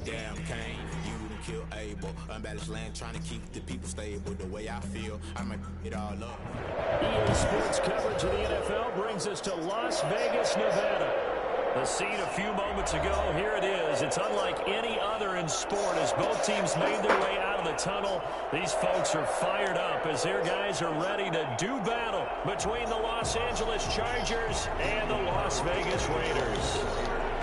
Damn Kane, you done kill Abel. Unbalanced land trying to keep the people stable. The way I feel, I might it all up. EA Sports coverage of the NFL brings us to Las Vegas, Nevada. The scene a few moments ago, here it is. It's unlike any other in sport as both teams made their way out of the tunnel. These folks are fired up as their guys are ready to do battle between the Los Angeles Chargers and the Las Vegas Raiders.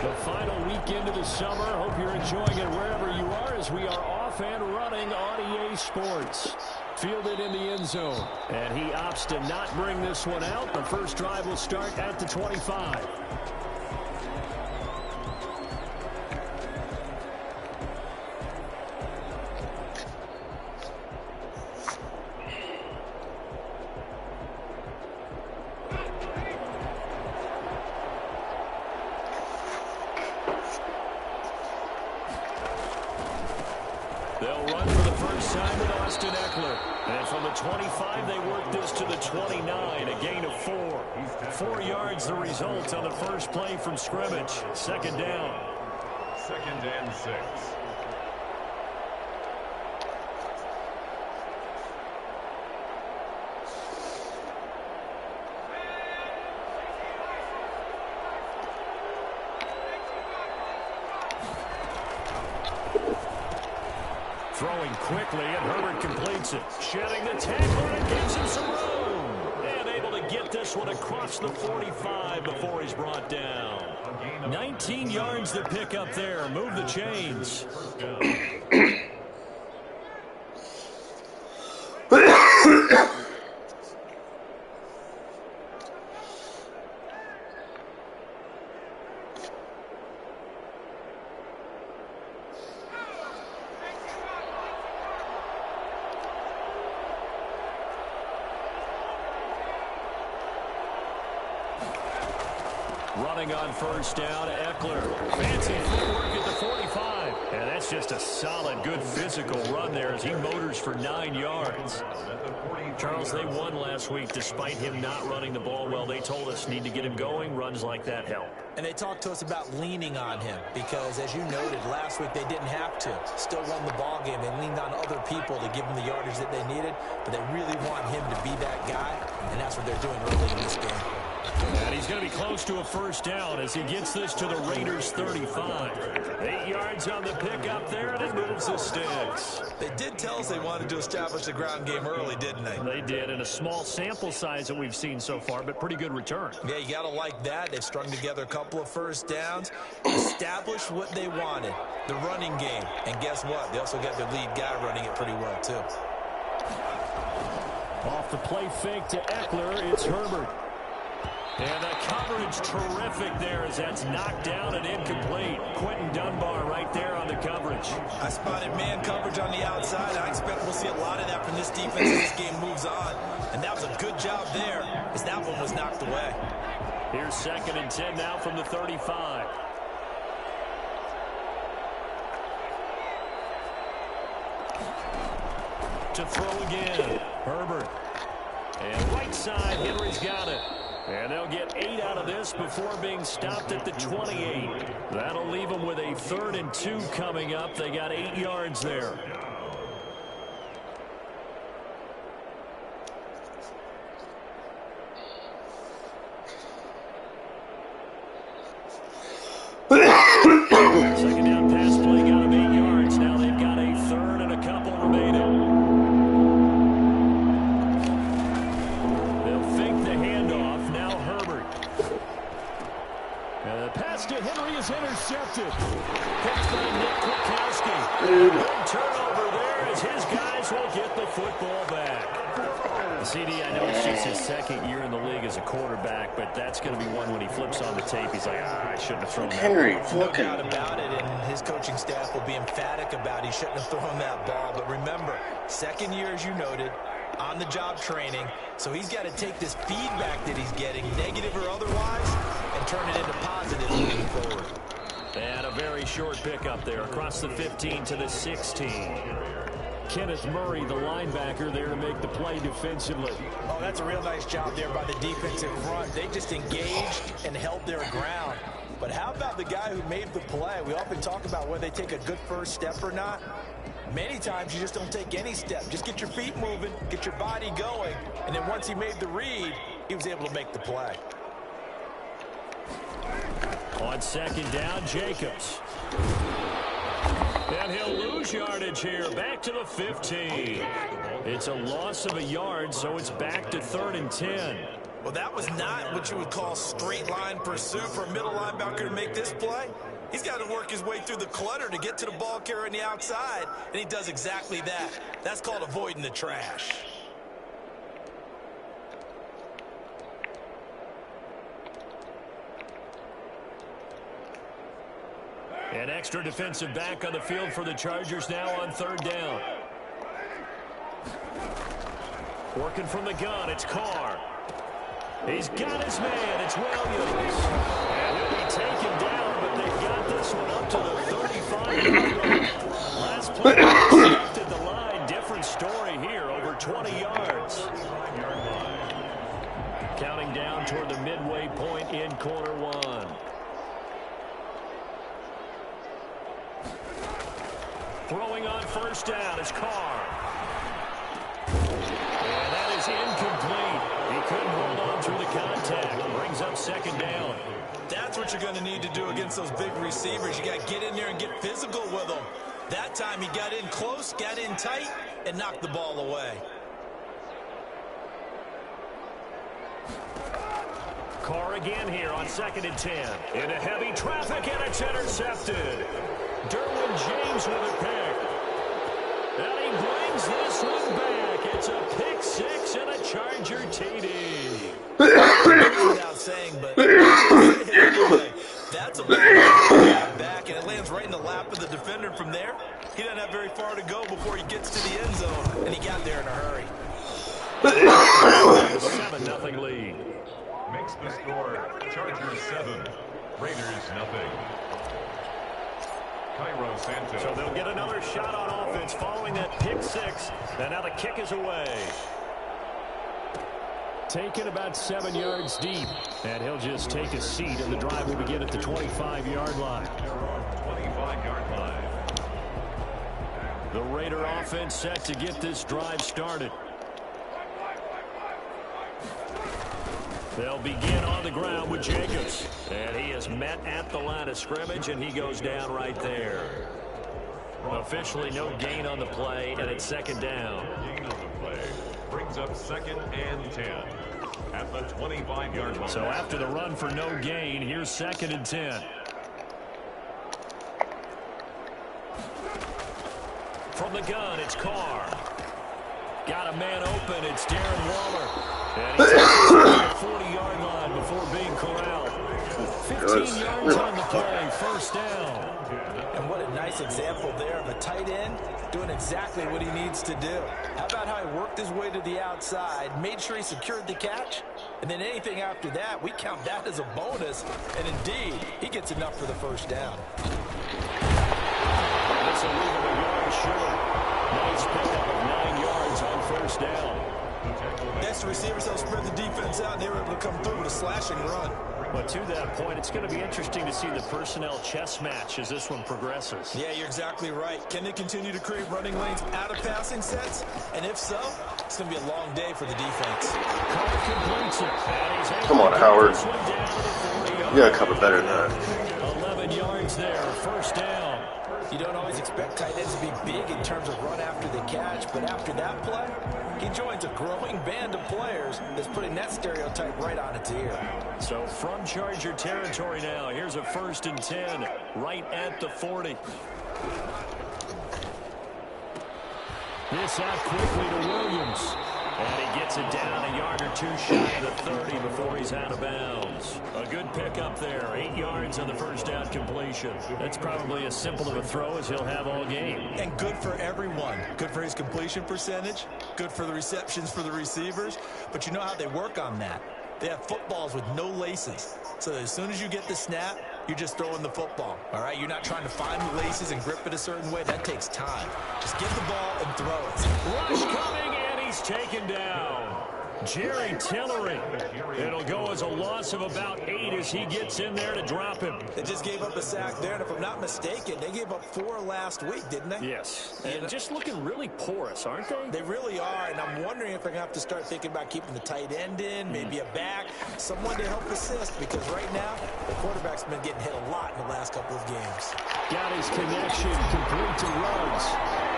The final weekend of the summer. Hope you're enjoying it wherever you are as we are off and running on EA Sports. Fielded in the end zone. And he opts to not bring this one out. The first drive will start at the 25. They'll run for the first time with Austin Eckler. And from the 25, they work this to the 29, a gain of 4. 4 yards the result on the first play from scrimmage. Second down. 2nd and 6. Throwing quickly, and Herbert completes it. Shedding the tackle, and gives him some room. And able to get this one across the 45 before he's brought down. 19 yards to pick up there. Move the chains. Running on first down, Eckler. Fancy footwork at the 45. And that's just a solid, good physical run there as he motors for 9 yards. Charles, they won last week despite him not running the ball well. They told us need to get him going. Runs like that help. And they talked to us about leaning on him because, as you noted, last week they didn't have to. Still won the ball game. They leaned on other people to give them the yardage that they needed, but they really want him to be that guy, and that's what they're doing early in this game. And he's going to be close to a first down as he gets this to the Raiders' 35. 8 yards on the pickup there, and it moves the sticks. They did tell us they wanted to establish the ground game early, didn't they? They did, in a small sample size that we've seen so far, but pretty good return. Yeah, you got to like that. They've strung together a couple of first downs, established what they wanted, the running game. And guess what? They also got their lead guy running it pretty well, too. Off the play fake to Eckler, it's Herbert. And the coverage terrific there as that's knocked down and incomplete. Quentin Dunbar right there on the coverage. I spotted man coverage on the outside. I expect we'll see a lot of that from this defense as this game moves on. And that was a good job there as that one was knocked away. Here's 2nd and 10 now from the 35. To throw again, Herbert. And right side, Henry's got it. And they'll get 8 out of this before being stopped at the 28. That'll leave them with a 3rd and 2 coming up. They got 8 yards there. Second down pass play got them 8 yards. Now they've got a 3rd and a couple remaining. To Henry is intercepted. Picked by Nick Kwiatkowski. Turnover there as his guys will get the football back. CD, I know it's just his 2nd year in the league as a quarterback, but that's going to be one when he flips on the tape. He's like, I shouldn't have thrown that. Henry, no doubt about it, and his coaching staff will be emphatic about he shouldn't have thrown that ball. But remember, 2nd year, as you noted, on-the-job training, so he's got to take this feedback that he's getting, negative or otherwise, and turn it into positive moving forward. And a very short pickup there across the 15 to the 16. Kenneth Murray, the linebacker, there to make the play defensively. Oh, that's a real nice job there by the defensive front. They just engaged and held their ground. But how about the guy who made the play? We often talk about whether they take a good first step or not. Many times you just don't take any step. Just get your feet moving, get your body going, and then once he made the read, he was able to make the play. On second down, Jacobs. And he'll lose yardage here, back to the 15. It's a loss of a yard, so it's back to 3rd and 10. Well, that was not what you would call straight line pursuit for a middle linebacker to make this play. He's got to work his way through the clutter to get to the ball carrier on the outside, and he does exactly that. That's called avoiding the trash. An extra defensive back on the field for the Chargers now on 3rd down. Working from the gun, it's Carr. He's got his man, it's Williams. And he'll be taken down, but they've got this one up to the 35-yard line. Last play, stopped at the line. Different story here, over 20 yards. Counting down toward the midway point in quarter one. Throwing on 1st down is Carr. And that is incomplete. He couldn't hold on through the contact. Brings up 2nd down. That's what you're going to need to do against those big receivers. You got to get in there and get physical with them. That time he got in close, got in tight, and knocked the ball away. Carr again here on 2nd and 10. Into heavy traffic, and it's intercepted. Derwin James with a pick. And he brings this one back. It's a pick 6 and a Charger TD. Without saying, but that's a ball back, and it lands right in the lap of the defender from there. He doesn't have very far to go before he gets to the end zone, and he got there in a hurry. 7-0 lead. Makes the score Chargers 7, Raiders 0. Cairo Santos. So they'll get another shot on offense following that pick 6. And now the kick is away. Taken about 7 yards deep. And he'll just take a seat, and the drive will begin at the 25-yard line. 25-yard line. The Raider offense set to get this drive started. They'll begin on the ground with Jacobs. And he is met at the line of scrimmage, and he goes down right there. Officially no gain on the play, and it's 2nd down. Gain on the play brings up 2nd and 10 at the 25-yard line. So after the run for no gain, here's 2nd and 10. From the gun, it's Carr. Got a man open. It's Darren Waller. And he takes it to the 40-yard line before being corralled. 15 yards on the play, 1st down. And what a nice example there of a tight end doing exactly what he needs to do. How about how he worked his way to the outside, made sure he secured the catch, and then anything after that, we count that as a bonus. And indeed, he gets enough for the 1st down. That's a leave of a yard short. Nice pickup of 9 yards on 1st down. Next, the receivers helped spread the defense out, and they were able to come through with a slashing run. But to that point, it's going to be interesting to see the personnel chess match as this one progresses. Yeah, you're exactly right. Can they continue to create running lanes out of passing sets? And if so, it's going to be a long day for the defense. Come on, Howard. You got to cover better than that. 11 yards there, 1st down. You don't always expect tight ends to be big in terms of run after the catch, but after that play, he joins a growing band of players that's putting that stereotype right on its ear. So from Charger territory now, here's a 1st and 10 right at the 40. This out quickly to Williams. And he gets it down a yard or 2 shy of the 30 before he's out of bounds. A good pickup there. 8 yards on the 1st down completion. That's probably as simple of a throw as he'll have all game. And good for everyone. Good for his completion percentage. Good for the receptions for the receivers. But you know how they work on that. They have footballs with no laces. So as soon as you get the snap, you're just throwing the football. All right? You're not trying to find the laces and grip it a certain way. That takes time. Just get the ball and throw it. Rush coming, and he's taken down. Jerry Tillery. It'll go as a loss of about 8 as he gets in there to drop him. They just gave up a sack there, and if I'm not mistaken, they gave up 4 last week, didn't they? Yes. And just looking really porous, aren't they? They really are, and I'm wondering if they're going to have to start thinking about keeping the tight end in, maybe a back, someone to help assist, because right now, the quarterback's been getting hit a lot in the last couple of games. Got his connection complete to Ruggs.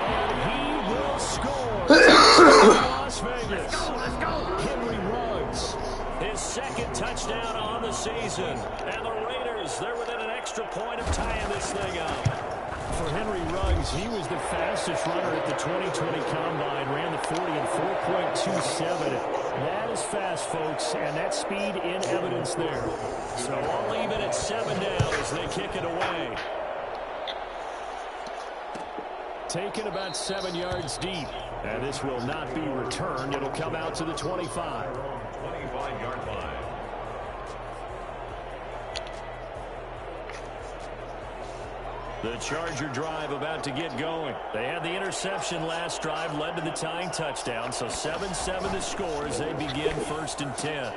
And he will score. Las Vegas. Let's go. Henry Ruggs. His second touchdown on the season. And the Raiders, they're within an extra point of tying this thing up. For Henry Ruggs, he was the fastest runner at the 2020 Combine. Ran the 40 in 4.27. That is fast, folks, and that speed in evidence there. So I'll leave it at 7 now as they kick it away. Taken about 7 yards deep. And this will not be returned. It'll come out to the 25. 25-yard line. The Charger drive about to get going. They had the interception last drive, led to the tying touchdown. So 7-7 to score as they begin 1st and 10.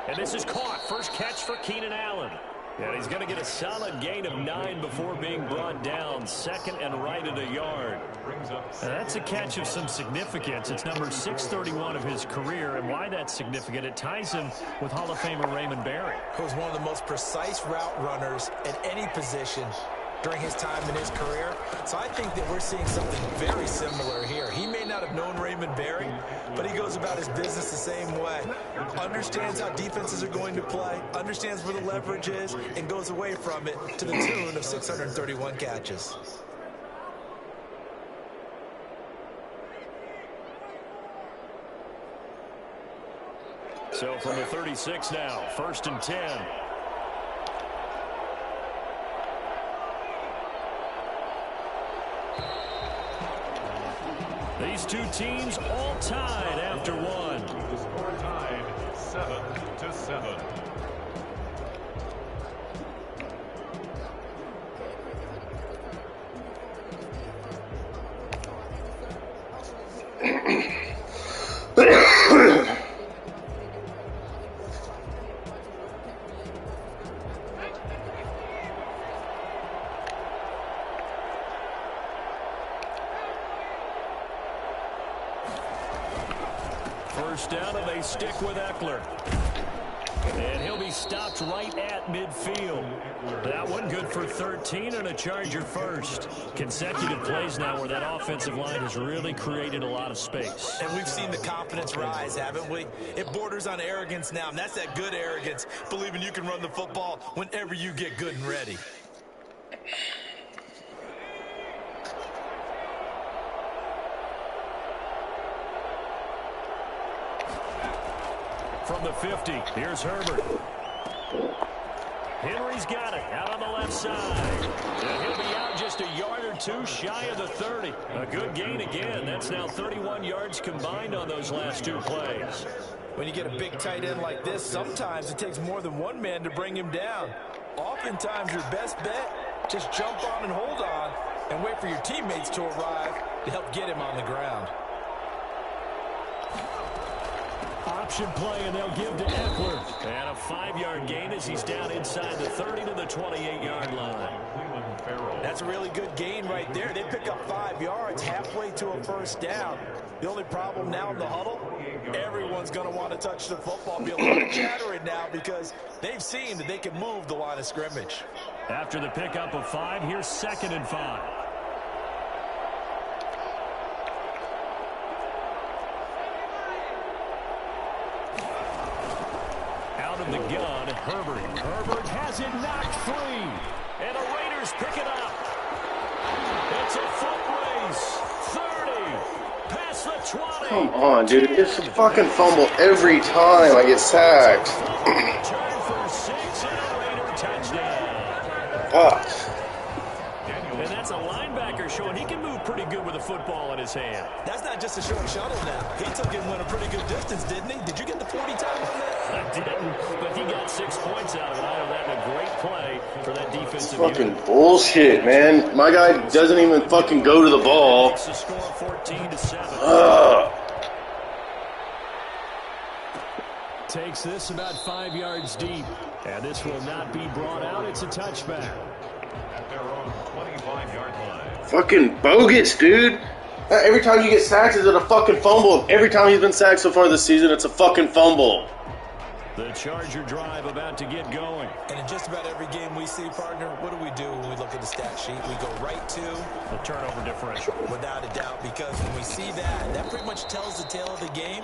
And this is caught. First catch for Keenan Allen. And he's going to get a solid gain of 9 before being brought down. Second and right at a yard. Now that's a catch of some significance. It's number 631 of his career. And why that's significant, it ties him with Hall of Famer Raymond Berry. He was one of the most precise route runners at any position during his time in his career. So I think that we're seeing something very similar here. He may not have known Raymond Berry, but he goes about his business the same way. Understands how defenses are going to play, understands where the leverage is, and goes away from it to the tune of 631 catches. So from the 36 now, 1st and 10. These two teams all tied after one. The score tied 7-7. First down, and they stick with Eckler. And he'll be stopped right at midfield. That one good for 13 and a Charger first. Consecutive plays now where that offensive line has really created a lot of space. And we've seen the confidence rise, haven't we? It borders on arrogance now, and that's that good arrogance, believing you can run the football whenever you get good and ready. From the 50, here's Herbert. Henry's got it out on the left side. And he'll be out just a yard or two shy of the 30. A good gain again. That's now 31 yards combined on those last two plays. When you get a big tight end like this, sometimes it takes more than one man to bring him down. Oftentimes, your best bet, just jump on and hold on and wait for your teammates to arrive to help get him on the ground. Option play, and they'll give to Eckler. And a 5-yard gain as he's down inside the 30 to the 28-yard line. That's a really good gain right there. They pick up 5 yards halfway to a first down. The only problem now in the huddle, everyone's going to want to touch the football. Be a little chattering now because they've seen that they can move the line of scrimmage. After the pickup of 5, here's 2nd and 5. The gun, Herbert. Herbert has it knocked free. And the Raiders pick it up. It's a foot race. 30. Past the 20. Come on, dude. It's a fucking fumble every time I get sacked. Return for 6 and a Raider touchdown. Fuck. And that's a linebacker showing he can move pretty good with a football in his hand. That's not just a short shuttle now. He took it and went a pretty good distance, didn't he? Did you get the 40 time on that? I didn't, but he got 6 points out of it. I know that a great play for that defensive Fucking unit. bullshit, man. My guy doesn't even fucking go to the ball. It's the score 14-7. makes this about 5 yards deep. And this will not be brought out. It's a touchback. At their own 25-yard line. Fucking bogus, dude. Every time you get sacked, is it a fucking fumble? Every time he's been sacked so far this season, it's a fucking fumble. The Charger drive about to get going. And in just about every game we see, partner, what do when we look at the stat sheet? We go right to the turnover differential. Without a doubt, because when we see that, that pretty much tells the tale of the game.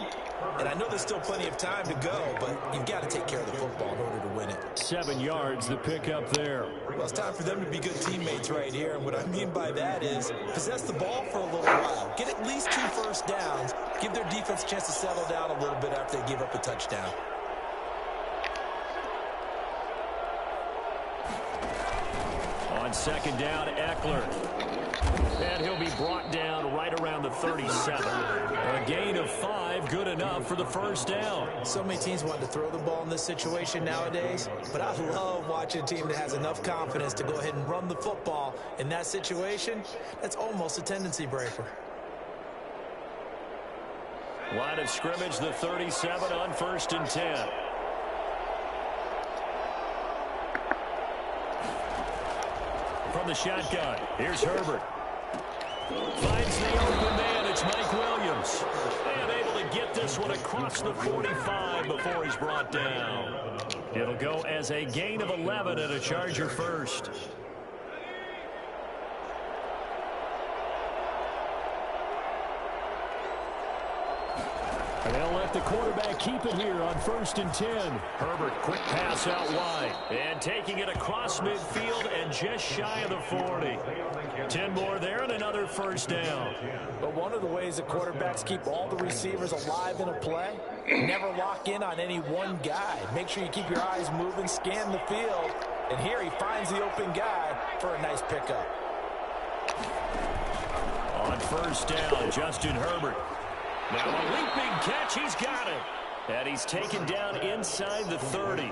And I know there's still plenty of time to go, but you've got to take care of the football in order to win it. 7 yards, the pickup there. Well, it's time for them to be good teammates right here. And what I mean by that is possess the ball for a little while. Get at least 2 first downs. Give their defense a chance to settle down a little bit after they give up a touchdown. On second down, Eckler. And he'll be brought down right around the 37. A gain of 5, good enough for the first down. So many teams want to throw the ball in this situation nowadays, but I love watching a team that has enough confidence to go ahead and run the football. In that situation, that's almost a tendency breaker. Line of scrimmage, the 37 on 1st and 10. From the shotgun, here's Herbert. Finds the open man, it's Mike Williams. And able to get this one across the 45 before he's brought down. It'll go as a gain of 11 and a Charger first. And they'll let the quarterback keep it here on 1st and 10. Herbert, quick pass out wide. And taking it across midfield and just shy of the 40. 10 more there and another first down. But one of the ways that quarterbacks keep all the receivers alive in a play, never lock in on any one guy. Make sure you keep your eyes moving, scan the field. And here he finds the open guy for a nice pickup. On 1st down, Justin Herbert. Now a leaping catch, he's got it. And he's taken down inside the 30.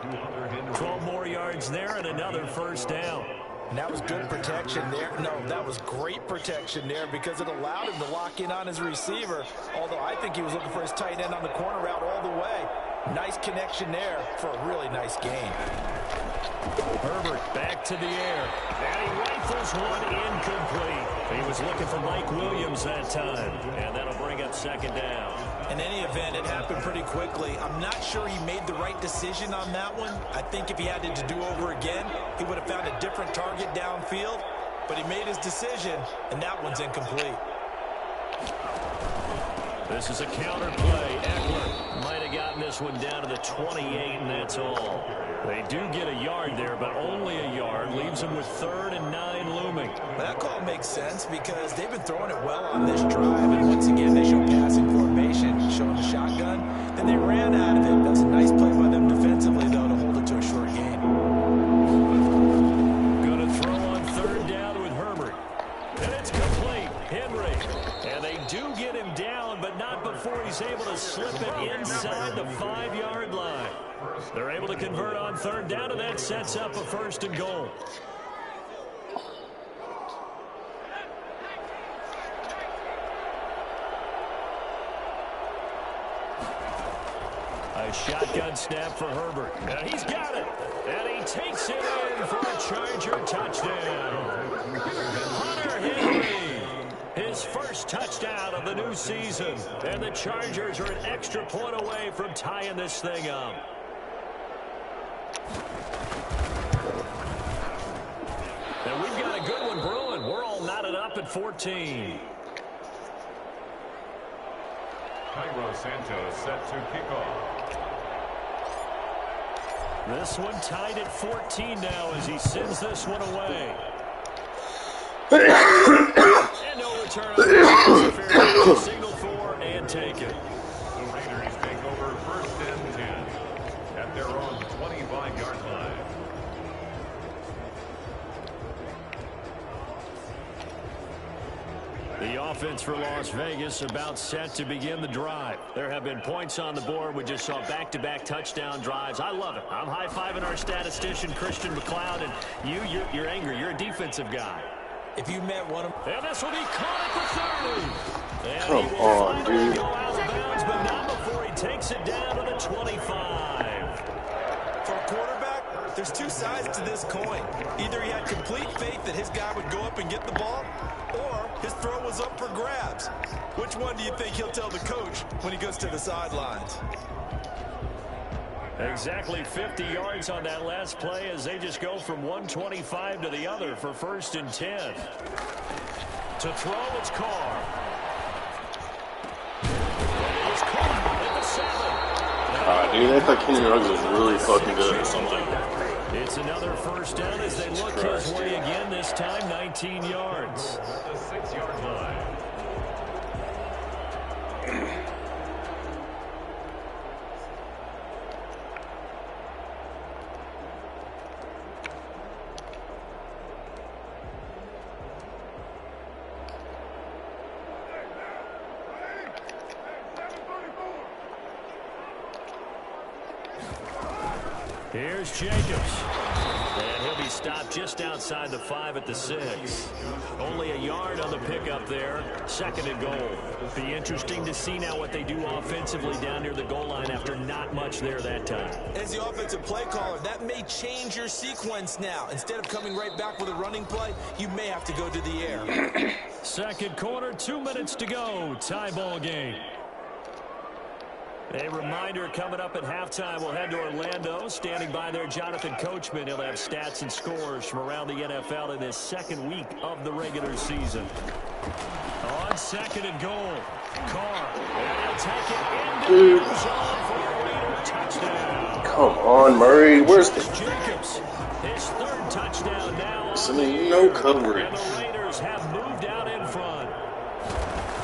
12 more yards there and another first down. And that was good protection there. No, that was great protection there because it allowed him to lock in on his receiver. Although I think he was looking for his tight end on the corner route all the way. Nice connection there for a really nice gain. Herbert back to the air. And he rifles one incomplete. He was looking for Mike Williams that time. And that'll bring up 2nd down. In any event, it happened pretty quickly. I'm not sure he made the right decision on that one. I think if he had to do over again, he would have found a different target downfield. But he made his decision, and that one's incomplete. This is a counter play. Eckler might have gotten this one down to the 28, and that's all. They do get a yard there, but only a yard. Leaves them with 3rd and 9 looming. That call makes sense because they've been throwing it well on this drive. And once again, they show passing formation, showing the shotgun. Then they ran out of it. That's a nice play by them defensively, though, to hold it to a short gain. Going to throw on 3rd down with Herbert. And it's complete. Henry. And they do get him down, but not before he's able to slip it inside the 5-yard line. They're able to convert on 3rd down, and that sets up a 1st and goal. A shotgun snap for Herbert. And he's got it. And he takes it in for a Charger touchdown. Hunter Henry. His first touchdown of the new season. And the Chargers are an extra point away from tying this thing up. And we've got a good one brewing. We're all knotted up at 14. Cairo Santos set to kick off. This one tied at 14 now as he sends this one away. And no return. Signal for and take it. The Raiders take over 1st and 10 at their own 25-yard line. The offense for Las Vegas about set to begin the drive. There have been points on the board. We just saw back-to-back touchdown drives. I love it. I'm high-fiving our statistician, Christian McLeod, and you're angry. You're a defensive guy. If you met one of them. And this will be caught at the 30. And Come on, dude. go out of bounds, but not before he takes it down to the 25. There's two sides to this coin. Either he had complete faith that his guy would go up and get the ball, or his throw was up for grabs. Which one do you think he'll tell the coach when he goes to the sidelines? Exactly 50 yards on that last play as they just go from 125 to the other for 1st and 10. To throw, it's Carr. It's Carr at the 7. Dude, I thought Kenny Ruggs was really fucking good or something. It's another 1st down as they look his way again, this time 19 yards. The 6-yard line. Here's Jacobs. And he'll be stopped just outside the 5 at the 6. Only a yard on the pickup there. 2nd and goal. Be interesting to see now what they do offensively down near the goal line after not much there that time. As the offensive play caller, that may change your sequence now. Instead of coming right back with a running play, you may have to go to the air. 2nd quarter, 2 minutes to go. Tie ball game. A reminder coming up at halftime, we'll head to Orlando. Standing by there, Jonathan Coachman. He'll have stats and scores from around the NFL in this 2nd week of the regular season. On 2nd and goal, Carr. And he'll take it into the zone for a Raider touchdown. Come on, Murray. Where's the... Jacobs, his 3rd touchdown now. No coverage. And the Raiders have moved out in front.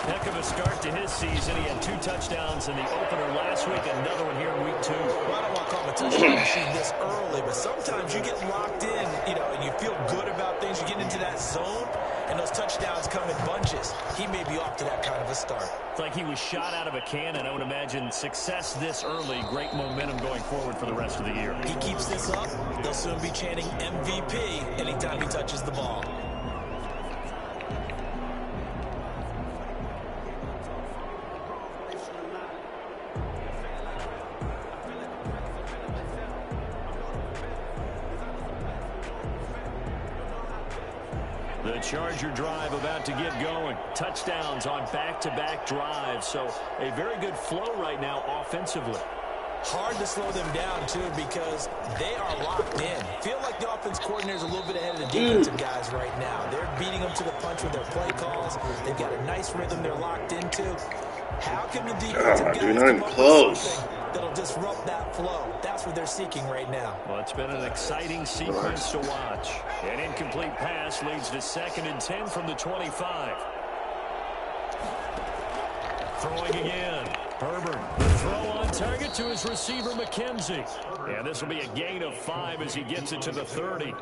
Heck of a start to his season. He had 2 touchdowns in the opener last week, another one here in week 2. Well, I don't want to call him a touchdown machine this early, but sometimes you get locked in, and you feel good about things. You get into that zone, and those touchdowns come in bunches. He may be off to that kind of a start. It's like he was shot out of a cannon. I would imagine success this early, great momentum going forward for the rest of the year. He keeps this up, they'll soon be chanting MVP anytime he touches the ball. The Charger drive about to get going. Touchdowns on back-to-back drives. So a very good flow right now offensively. Hard to slow them down, too, because they are locked in. Feel like the offense coordinator's a little bit ahead of the defensive guys right now. They're beating them to the punch with their play calls. They've got a nice rhythm they're locked into. How can the defensive guys come up with something that'll disrupt that flow? That's what they're seeking right now. Well, it's been an exciting sequence to watch. An incomplete pass leads to 2nd and 10 from the 25. Throwing again. Herbert, the throw on target to his receiver, McKenzie. And this will be a gain of 5 as he gets it to the 30.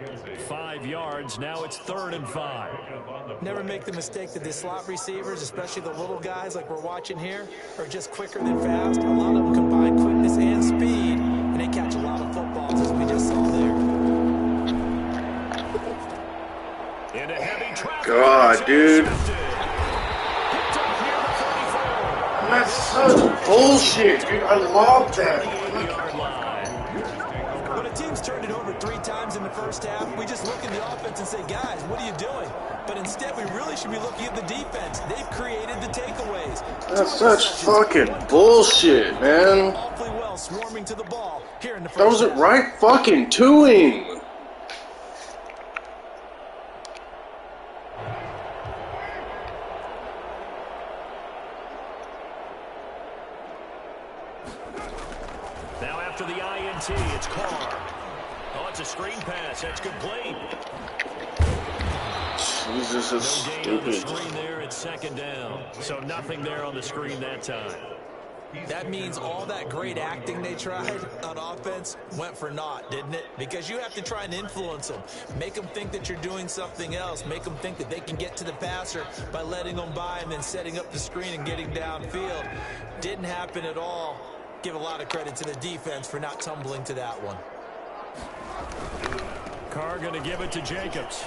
5 yards. Now it's 3rd and 5. Never make the mistake that the slot receivers, especially the little guys like we're watching here, are just quicker than fast. A lot of them combine quickness and speed, and they catch a lot of footballs, as we just saw there. Into heavy traffic. God, dude. That's such bullshit, dude. I love that. When a team's turned it over 3 times in the first half, we just look at the offense and say, guys, what are you doing? But instead, we really should be looking at the defense. They've created the takeaways. That's such fucking bullshit, man. Awfully well swarming to the ball here in the first That was it right fucking to him. Now after the INT, it's Carr. Oh, it's a screen pass. That's complete. Jesus, is No gain on the stupid. screen there. It's 2nd down. So nothing there on the screen that time. That means all that great acting they tried on offense went for naught, didn't it? Because you have to try and influence them. Make them think that you're doing something else. Make them think that they can get to the passer by letting them by and then setting up the screen and getting downfield. Didn't happen at all. Give a lot of credit to the defense for not tumbling to that one. Carr going to give it to Jacobs.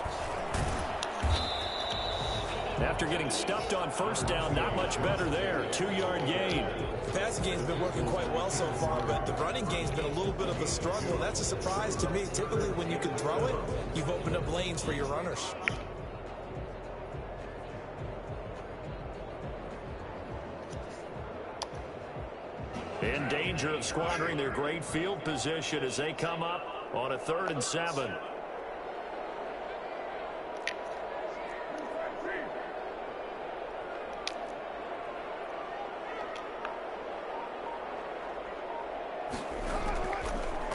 After getting stuffed on first down, not much better there. 2-yard gain. The passing game's been working quite well so far, but the running game's been a little bit of a struggle, and that's a surprise to me. Typically, when you can throw it, you've opened up lanes for your runners. In danger of squandering their great field position as they come up on a 3rd and 7.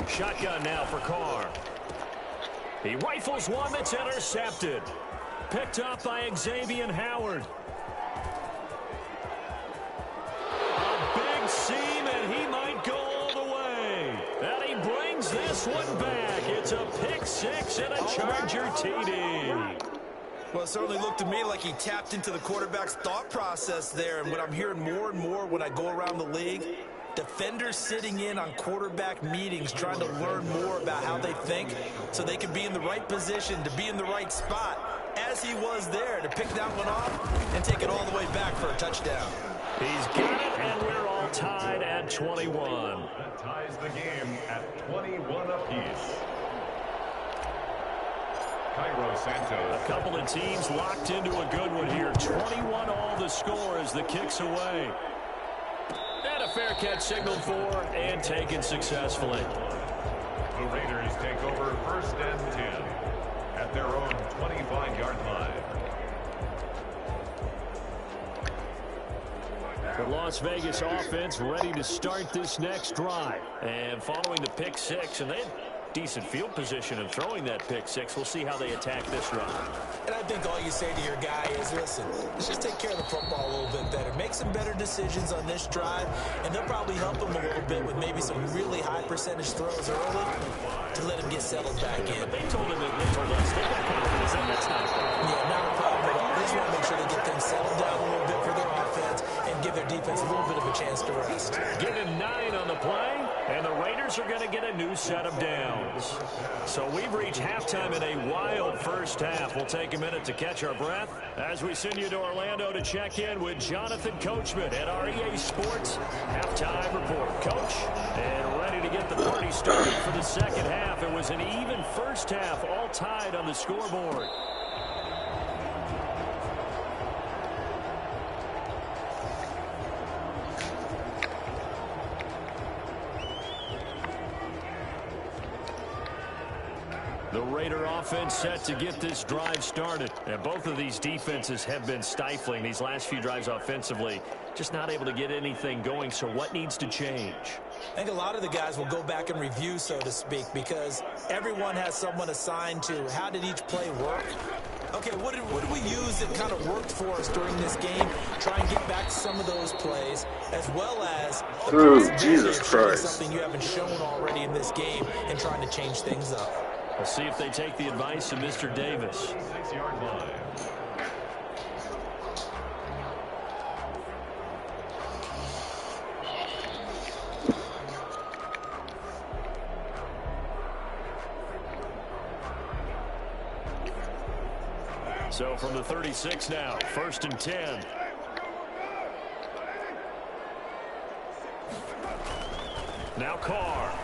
Shotgun now for Carr. He rifles one that's intercepted. Picked up by Xavier Howard. A big seam, and he might go all the way. And he brings this one back. It's a pick 6 and a Charger TD. Well, it certainly looked to me like he tapped into the quarterback's thought process there. And what I'm hearing more and more when I go around the league, defenders sitting in on quarterback meetings trying to learn more about how they think so they can be in the right position, to be in the right spot, as he was there, to pick that one off and take it all the way back for a touchdown. He's got it, and we're all tied at 21. That ties the game at 21 apiece. Cairo Santos. A couple of teams locked into a good one here. 21 all the score as the kick's away. And a fair catch signaled for and taken successfully. The Raiders take over 1st and 10 at their own 25-yard line. The Las Vegas offense ready to start this next drive. And following the pick 6, and they had decent field position in throwing that pick 6. We'll see how they attack this drive. And I think all you say to your guy is, listen, let's just take care of the football a little bit better. Make some better decisions on this drive, and they'll probably help him a little bit with maybe some really high percentage throws early to let him get settled back in. They told him that they told us they got confidence. That's not a problem. Yeah, not a problem at all. They just want to make sure they get things settled down a little bit for their offense and give their defense a little bit of a chance to rest. Give him 9 on the play, and the Raiders are going to get a new set of downs. So we've reached halftime in a wild first half. We'll take a minute to catch our breath as we send you to Orlando to check in with Jonathan Coachman at our EA Sports Halftime Report. Coach, and ready to get the party started for the second half. It was an even first half, all tied on the scoreboard. The Raider offense set to get this drive started. And both of these defenses have been stifling these last few drives offensively. Just not able to get anything going. So what needs to change? I think a lot of the guys will go back and review, so to speak, because everyone has someone assigned to how did each play work. Okay, what did we use that kind of worked for us during this game? Try and get back to some of those plays, as well as Jesus Christ, something you haven't shown already in this game and trying to change things up. We'll see if they take the advice of Mr. Davis. 6-yard line. So from the 36 now, 1st and 10. Now Carr.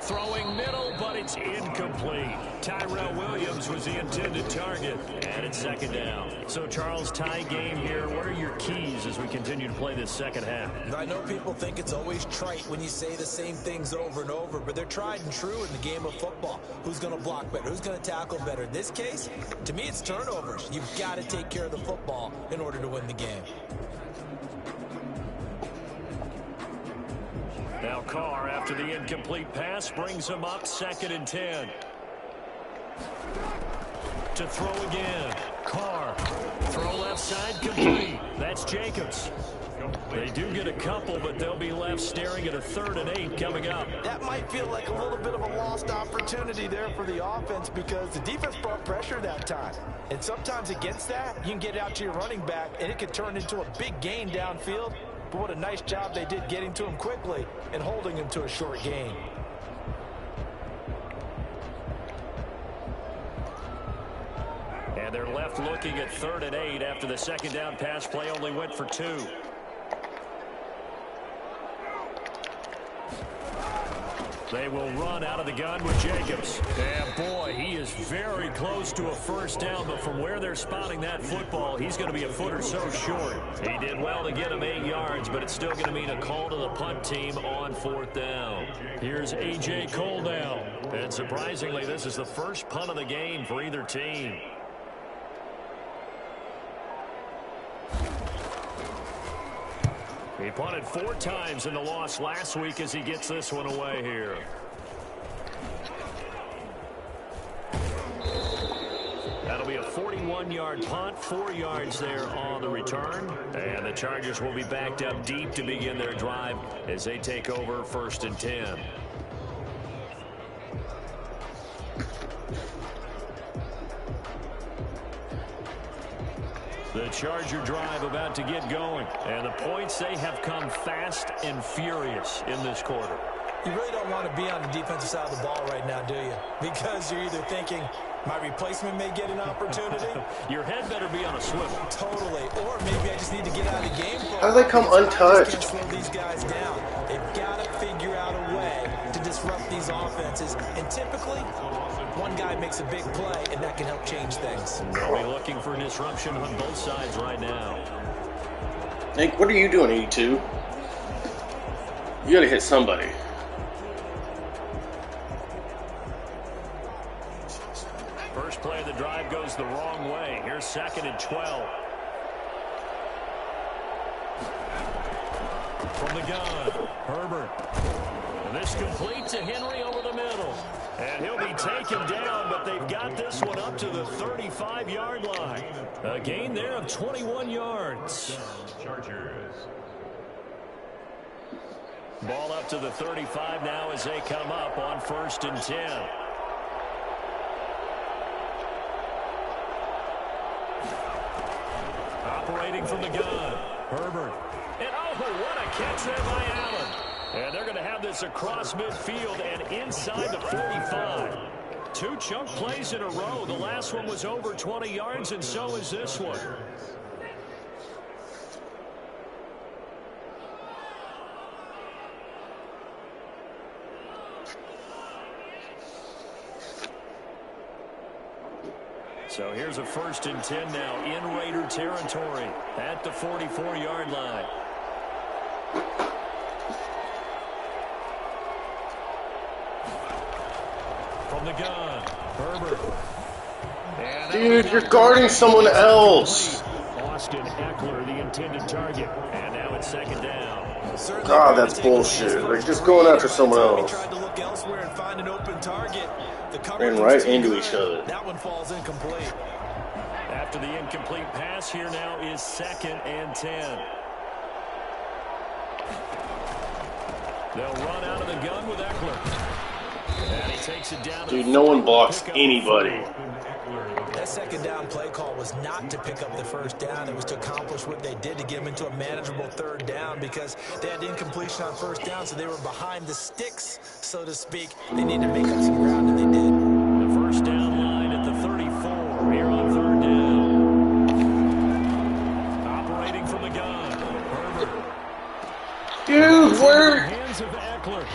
Throwing middle, but it's incomplete. Tyrell Williams was the intended target, and it's 2nd down. So, Charles, tie game here. What are your keys as we continue to play this second half? I know people think it's always trite when you say the same things over and over, but they're tried and true in the game of football. Who's going to block better? Who's going to tackle better? In this case, to me, it's turnovers. You've got to take care of the football in order to win the game. Now Carr, after the incomplete pass, brings him up 2nd and 10. To throw again. Carr. Throw left side, complete. That's Jacobs. They do get a couple, but they'll be left staring at a 3rd and 8 coming up. That might feel like a little bit of a lost opportunity there for the offense because the defense brought pressure that time. And sometimes against that, you can get out to your running back, and it could turn into a big gain downfield. But what a nice job they did getting to him quickly and holding him to a short gain. And they're left looking at 3rd and 8 after the second down pass play only went for 2. They will run out of the gun with Jacobs. And boy, he is very close to a first down, but from where they're spotting that football, he's going to be a foot or so short. He did well to get him 8 yards, but it's still going to mean a call to the punt team on 4th down. Here's A.J. Cole now. And surprisingly, this is the first punt of the game for either team. He punted 4 times in the loss last week as he gets this one away here. That'll be a 41-yard punt, 4 yards there on the return. And the Chargers will be backed up deep to begin their drive as they take over 1st and 10. The Charger drive about to get going. And the points, they have come fast and furious in this quarter. You really don't want to be on the defensive side of the ball right now, do you? Because you're either thinking, my replacement may get an opportunity. Your head better be on a swivel. Totally. Or maybe I just need to get out of the game. How do they come untouched? Can't slow these guys down. They've got to figure out a way to disrupt these offenses. And typically, one guy makes a big play, and that can help change things. They'll be looking for disruption on both sides right now. Nick, what are you doing, 82? You got to hit somebody. First play of the drive goes the wrong way. Here's 2nd and 12. From the gun, Herbert. And this complete to Henry over the middle. And he'll be taken down, but they've got this one up to the 35-yard line. A gain there of 21 yards. Chargers. Ball up to the 35 now as they come up on 1st and 10. Operating from the gun, Herbert. And oh, what a catch there by Allen. And they're going to have this across midfield and inside the 45. 2 chunk plays in a row. The last one was over 20 yards, and so is this one. So here's a 1st and 10 now in Raider territory at the 44-yard line. From the gun, Herbert. Dude, you're guarding someone else. Austin Eckler, the intended target. And now it's 2nd down. God, that's bullshit. Like, just going after someone else. Tried to look elsewhere and find an open target. Ran right into each other. That one falls incomplete. After the incomplete pass, here now is 2nd and 10. They'll run out of the gun with Eckler. And he takes it down. Dude, no one blocks anybody. That 2nd down play call was not to pick up the 1st down. It was to accomplish what they did to get them into a manageable 3rd down because they had incompletion on 1st down, so they were behind the sticks, so to speak. They needed to make up some ground, and they did. The 1st down line at the 34 here on 3rd down. Operating from the gun, Herbert. Dude, where? Hands of Eckler.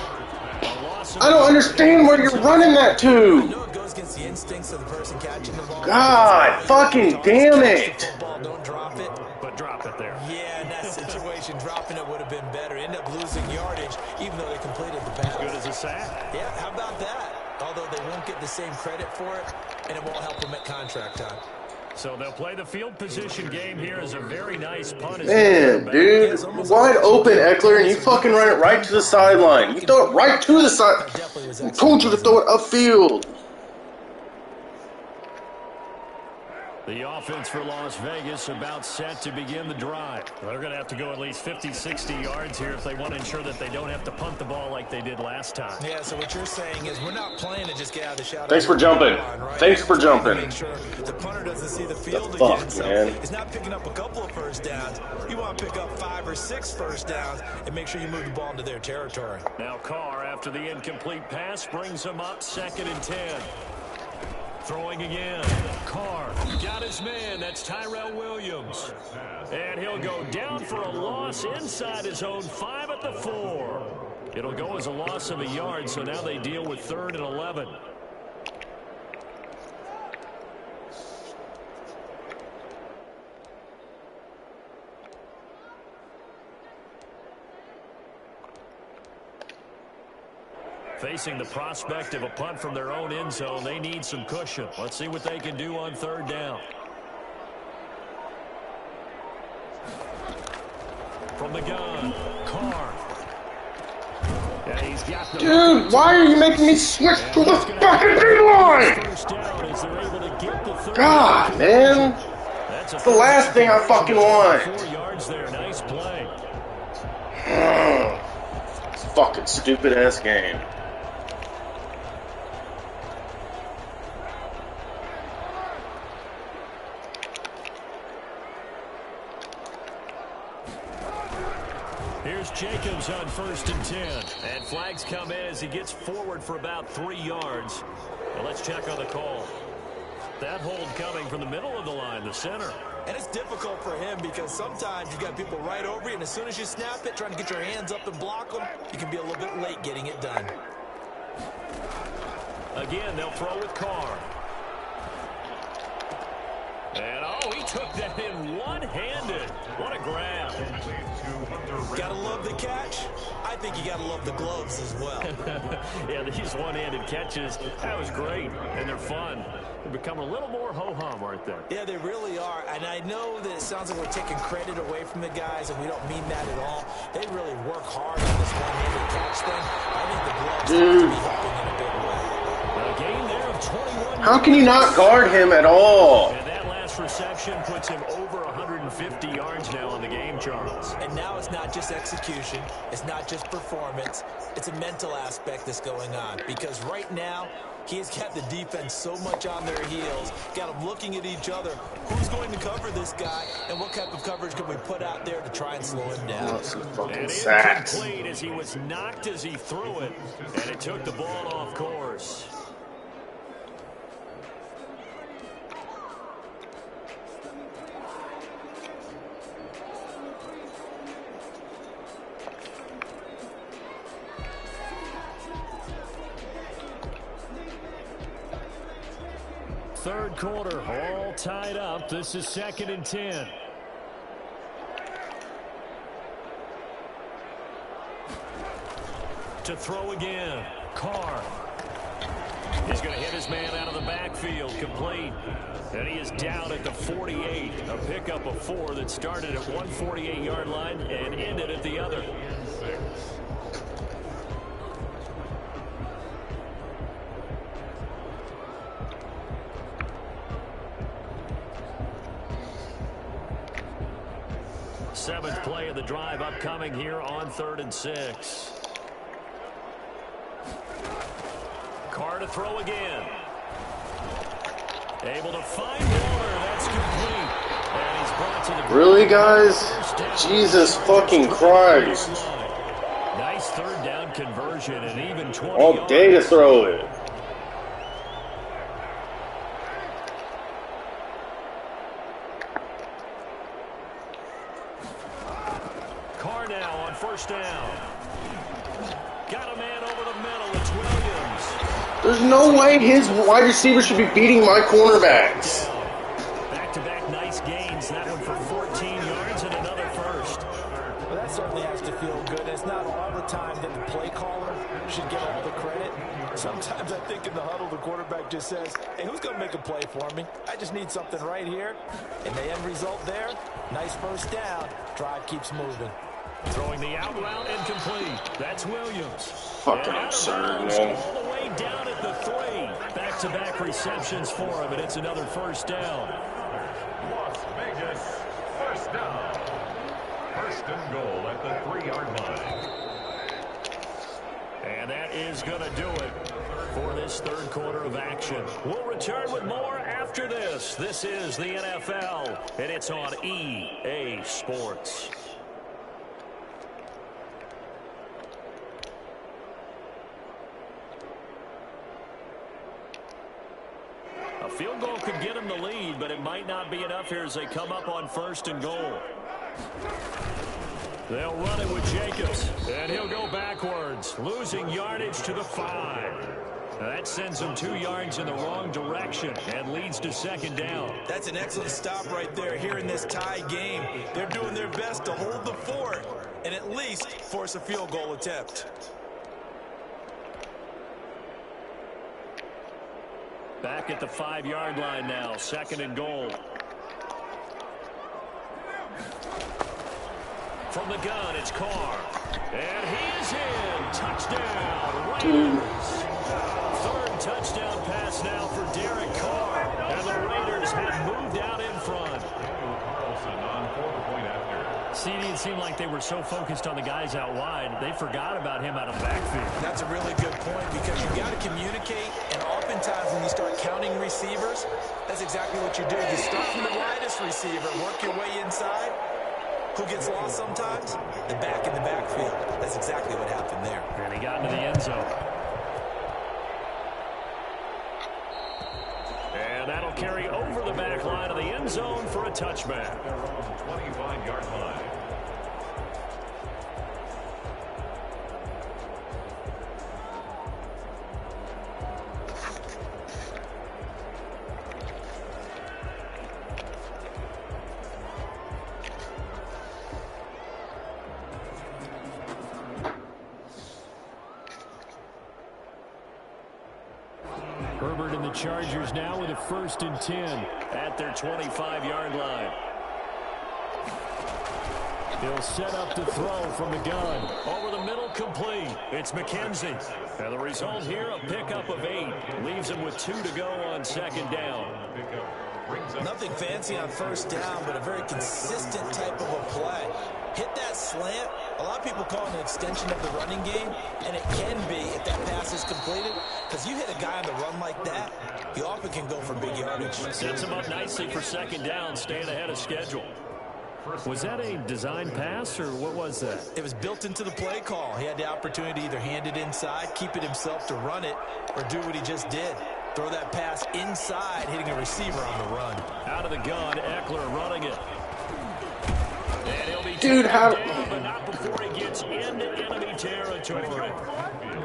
I don't understand where you're running that to. I know it goes against the instincts of the person catching the ball. God, fucking damn it. Don't drop it. But drop it there. Yeah, in that situation, dropping it would have been better. End up losing yardage, even though they completed the pass. Good as a sack. Yeah, how about that? Although they won't get the same credit for it, and it won't help them at contract time. So they'll play the field position game here as a very nice punt. Man, dude, wide open Eckler, and you fucking run it right to the sideline. You throw it right to the side. I told you to throw it upfield. The offense for Las Vegas about set to begin the drive. They're going to have to go at least 50, 60 yards here if they want to ensure that they don't have to punt the ball like they did last time. Yeah, so what you're saying is we're not playing to just get out of the shadow. Thanks for jumping. Thanks for jumping. Make sure the punter doesn't see the field the fuck, again. So man. it's not picking up a couple of 1st downs. You want to pick up 5 or 6 1st downs and make sure you move the ball into their territory. Now Carr, after the incomplete pass, brings them up 2nd and 10. Throwing again. Carr got his man. That's Tyrell Williams. And he'll go down for a loss inside his own 5 at the 4. It'll go as a loss of a yard, so now they deal with 3rd and 11. Facing the prospect of a punt from their own end zone, they need some cushion. Let's see what they can do on 3rd down. From the gun, Carr. Yeah, he's got the Dude, why are you making me switch to the fucking D-line? God, man. That's the last thing I fucking want. 4 yards there. Nice play. It's a fucking stupid-ass game. Here's Jacobs on 1st and 10. And flags come in as he gets forward for about 3 yards. Well, let's check on the call. That hold coming from the middle of the line, the center. And it's difficult for him because sometimes you got people right over you, and as soon as you snap it, trying to get your hands up and block them, you can be a little bit late getting it done. Again, they'll throw with Carr. And, oh, he took that in one-handed. What a grab. Gotta love the catch. I think you gotta love the gloves as well. Yeah, these one-handed catches, that was great, and they're fun. They become a little more ho-hum, aren't they? Yeah, they really are. And I know that it sounds like we're taking credit away from the guys, and we don't mean that at all. They really work hard on this one-handed catch thing. I think the gloves have to be helping in a big way. A gain there of 21. How can you not guard him at all? And that last reception puts him over 150 yards now on the game, Charles. And now it's not just execution. It's not just performance. It's a mental aspect that's going on. Because right now, he's got the defense so much on their heels, got them looking at each other. Who's going to cover this guy, and what type of coverage can we put out there to try and slow him down? Some fucking And sacks. incomplete as he was knocked as he threw it, and it took the ball off course. Third quarter, all tied up. This is 2nd and 10. To throw again, Carr. He's going to hit his man out of the backfield, complete. And he is down at the 48. A pickup of 4 that started at 148-yard line and ended at the other. Seventh play of the drive upcoming here on 3rd and 6. Carr to throw again. Able to find Waller. That's complete. And he's brought to the ground. Really, guys? Jesus fucking Christ. Nice 3rd down conversion and even 20 All day to throw it. Carr now on 1st down. Got a man over the middle. It's Williams. There's no way his wide receiver should be beating my cornerbacks. Back-to-back nice gains. That one for 14 yards and another first. Well, that certainly has to feel good. It's not all the time that the play caller should get all the credit. Sometimes I think in the huddle, the quarterback just says, hey, who's going to make a play for me? I just need something right here. And the end result there, nice 1st down. Drive keeps moving. Throwing the out route incomplete. That's Williams. Fucking absurd, man. All the way down at the 3. Back-to-back receptions for him, and it's another 1st down. Las Vegas, 1st down. 1st and goal at the 3-yard line. And that is going to do it for this 3rd quarter of action. We'll return with more after this. This is the NFL, and it's on EA Sports. field goal could get them the lead, but it might not be enough here as they come up on 1st and goal. They'll run it with Jacobs, and he'll go backwards, losing yardage to the 5. That sends them 2 yards in the wrong direction and leads to 2nd down. That's an excellent stop right there here in this tie game. They're doing their best to hold the fort and at least force a field goal attempt. Back at the 5-yard line now, 2nd and goal. From the gun, it's Carr. And he is in. Touchdown, Raiders. 3rd touchdown pass now for Derek Carr. And the Raiders have moved out in front. CD, it seemed like they were so focused on the guys out wide, they forgot about him out of the backfield. That's a really good point because you've got to communicate, and oftentimes when you start counting receivers, that's exactly what you do. You start from the widest receiver, work your way inside. Who gets lost sometimes? The back in the backfield. That's exactly what happened there. And he got into the end zone. And that'll carry over the back line of the end zone for a touchback. 25-yard line. Herbert and the Chargers now with a 1st and 10 at their 25-yard line. He'll set up to throw from the gun. Over the middle, complete. It's McKenzie. And the result here, a pickup of 8. Leaves him with 2 to go on 2nd down. Nothing fancy on 1st down, but a very consistent type of a play. Hit that slant. A lot of people call it an extension of the running game, and it can be if that pass is completed, because you hit a guy on the run like that, he often can go for big yardage. Sets him up nicely for 2nd down, staying ahead of schedule. Was that a design pass, or what was that? It was built into the play call. He had the opportunity to either hand it inside, keep it himself to run it, or do what he just did. Throw that pass inside, hitting a receiver on the run. Out of the gun, Eckler running it. And he'll be Dude, how... down, but not before he gets into enemy territory.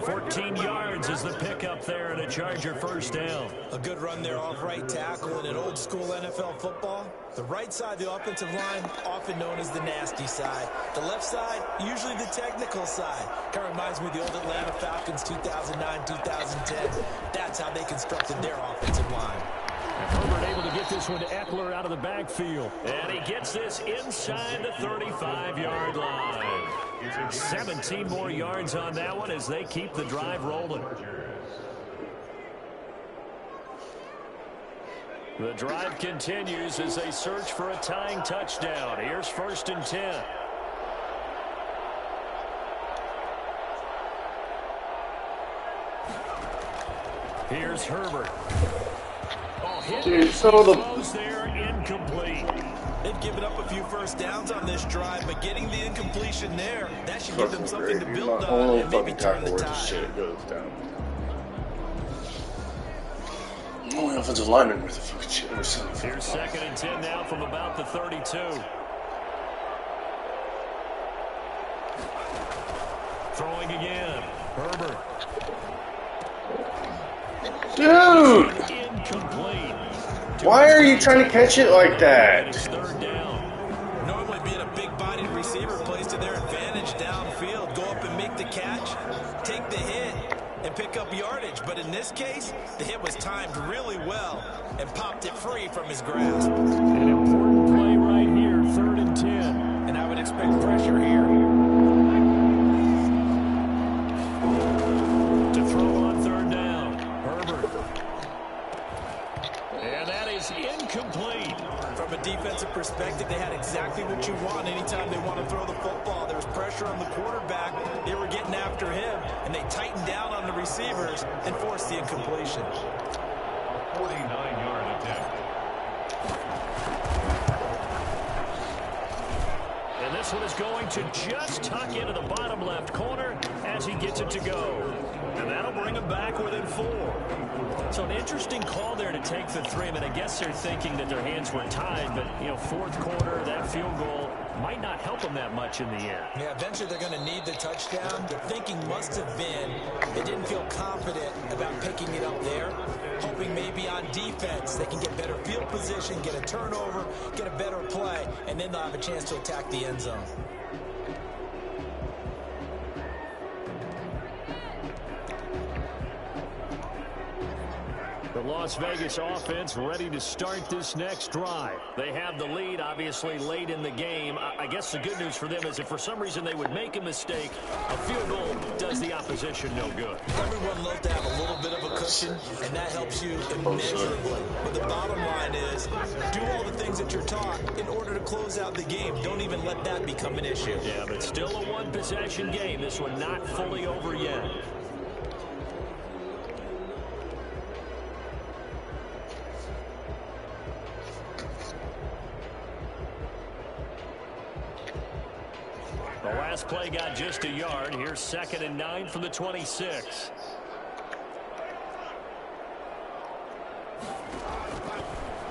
14 yards is the pickup there and a Charger 1st down. A good run there off right tackle in an old school NFL football. The right side of the offensive line, often known as the nasty side. The left side, usually the technical side. Kind of reminds me of the old Atlanta Falcons 2009, 2010. That's how they constructed their offensive line. Herbert able to get this one to Eckler out of the backfield. And he gets this inside the 35-yard line. 17 more yards on that one as they keep the drive rolling. The drive continues as they search for a tying touchdown. Here's 1st and 10. Here's Herbert. Dude, so the... There, incomplete. They've given up a few 1st downs on this drive, but getting the incompletion there, that should give them something to build on and maybe turn the tide. Shit goes down. Only offensive lineman with the fucking shit. Here's 2nd and 10 now from about the 32. Throwing again. Herbert. Dude! Incomplete. Why are you trying to catch it like that? It's 3rd down. Normally being a big-bodied receiver plays to their advantage downfield. Go up and make the catch, take the hit, and pick up yardage. But in this case, the hit was timed really well and popped it free from his grasp. An important play right here, 3rd and 10. And I would expect pressure here. To throw on 3rd down. Herbert. And that is incomplete. From a defensive perspective, they had exactly what you want anytime they want to throw the football. There was pressure on the quarterback. They were getting after him, and they tightened down on the receivers and forced the incompletion. 49-yard attempt. And this one is going to just tuck into the bottom left corner as he gets it to go. And that'll bring them back within 4. So an interesting call there to take the 3. I mean, I guess they're thinking that their hands were tied, but, you know, fourth quarter, that field goal might not help them that much in the end. Yeah, eventually they're going to need the touchdown. The thinking must have been they didn't feel confident about picking it up there, hoping maybe on defense they can get better field position, get a turnover, get a better play, and then they'll have a chance to attack the end zone. The Las Vegas offense ready to start this next drive. They have the lead, obviously, late in the game. I guess the good news for them is if for some reason they would make a mistake, a field goal does the opposition no good. Everyone loves to have a little bit of a cushion, and that helps you immeasurably. But the bottom line is, do all the things that you're taught in order to close out the game. Don't even let that become an issue. Yeah, but still a one-possession game. This one not fully over yet. The last play got just a yard. Here's 2nd and 9 from the 26.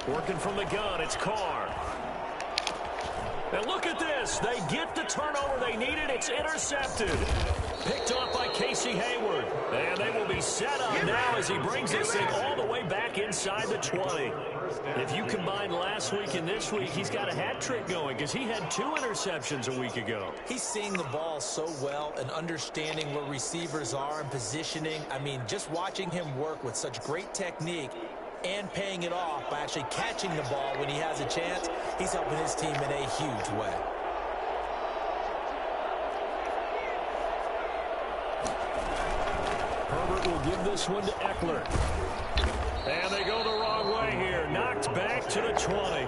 Working from the gun, it's Carr. And look at this. They get the turnover they needed. It's intercepted. Picked off by Casey Hayward. And they will be set up now as he brings this thing all the way back inside the 20. If you combine last week and this week, he's got a hat trick going because he had 2 interceptions a week ago. He's seeing the ball so well and understanding where receivers are and positioning. I mean, just watching him work with such great technique and paying it off by actually catching the ball when he has a chance, he's helping his team in a huge way. Herbert will give this one to Eckler. And they go the wrong way here. Knocked back to the 20.